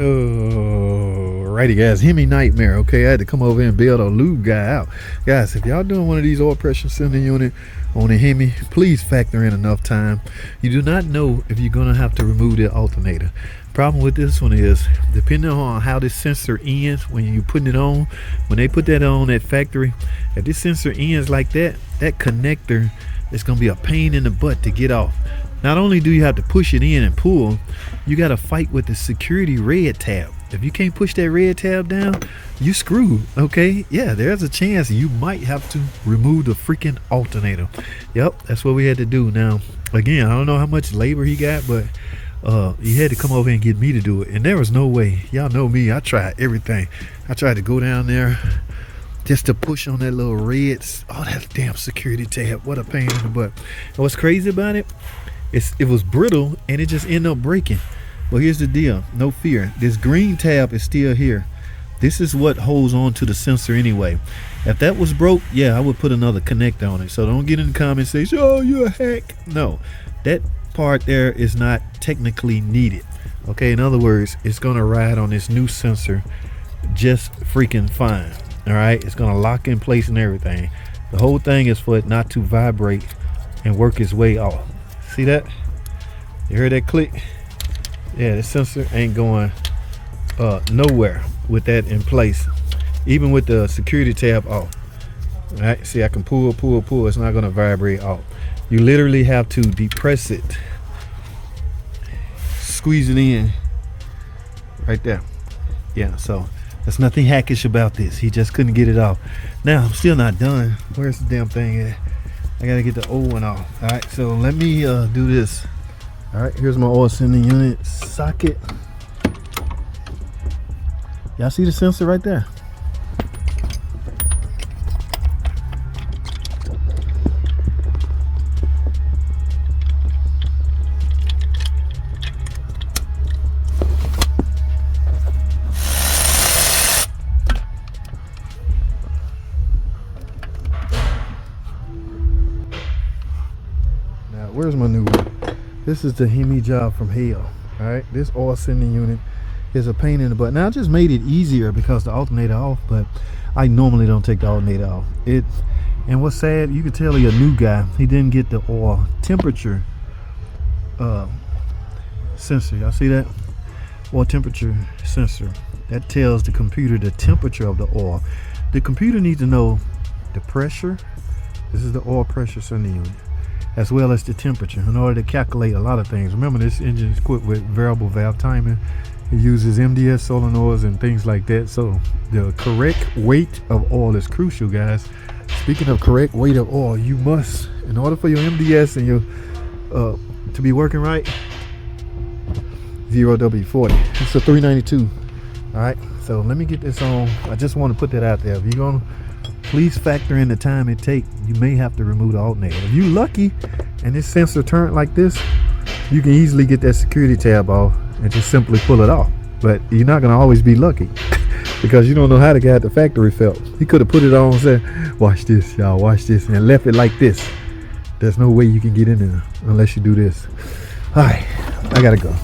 Oh, righty guys, Hemi nightmare. Okay, I had to come over and bail the lube guy out. Guys, if y'all doing one of these oil pressure sensing unit on a Hemi, please factor in enough time. You do not know if you're gonna have to remove the alternator. Problem with this one is, depending on how this sensor ends when you're putting it on, when they put that on at factory, if this sensor ends like that, that connector is gonna be a pain in the butt to get off. Not only do you have to push it in and pull, you got to fight with the security red tab. If you can't push that red tab down, you screwed. Okay, yeah, there's a chance you might have to remove the freaking alternator. Yep, that's what we had to do. Now again, I don't know how much labor he got, but he had to come over and get me to do it, and there was no way. Y'all know me, I tried everything. I tried to go down there just to push on that little red, oh, that damn security tab. What a pain in the butt. And what's crazy about it, it was brittle and it just ended up breaking. Well, here's the deal, no fear, this green tab is still here. This is what holds on to the sensor anyway. If that was broke, yeah, I would put another connector on it. So don't get in the comments and say, oh, you're a hack. No, that part there is not technically needed. Okay, in other words, it's gonna ride on this new sensor just freaking fine. All right, it's gonna lock in place and everything. The whole thing is for it not to vibrate and work its way off. See that? You heard that click? Yeah, the sensor ain't going nowhere with that in place, even with the security tab off. All right, see, I can pull. It's not gonna vibrate off. You literally have to depress it, squeeze it in right there. Yeah, so there's nothing hackish about this. He just couldn't get it off. Now I'm still not done. Where's the damn thing at? I gotta get the old one off. All right, so let me do this. All right, here's my oil sending unit socket. Y'all see the sensor right there? Where's my new one? This is the Hemi job from hell. All right, this oil sending unit is a pain in the butt. Now I just made it easier because the alternator off, but I normally don't take the alternator off. And what's sad, you can tell he a new guy. He didn't get the oil temperature sensor. Y'all see that? Oil temperature sensor. That tells the computer the temperature of the oil. The computer needs to know the pressure. This is the oil pressure sending unit, as well as the temperature, in order to calculate a lot of things. Remember, this engine is equipped with variable valve timing. It uses MDS solenoids and things like that. So the correct weight of oil is crucial, guys. Speaking of correct weight of oil, you must, in order for your MDS and your to be working right, 0W40. It's a 392. All right, so let me get this on. I just want to put that out there. If you're gonna, please factor in the time it takes. You may have to remove the alternator. If you're lucky and this sensor turned like this, you can easily get that security tab off and just simply pull it off. But you're not going to always be lucky because you don't know how the guy at the factory felt. He could have put it on and said, watch this, y'all, watch this, and left it like this. There's no way you can get in there unless you do this. All right, I got to go.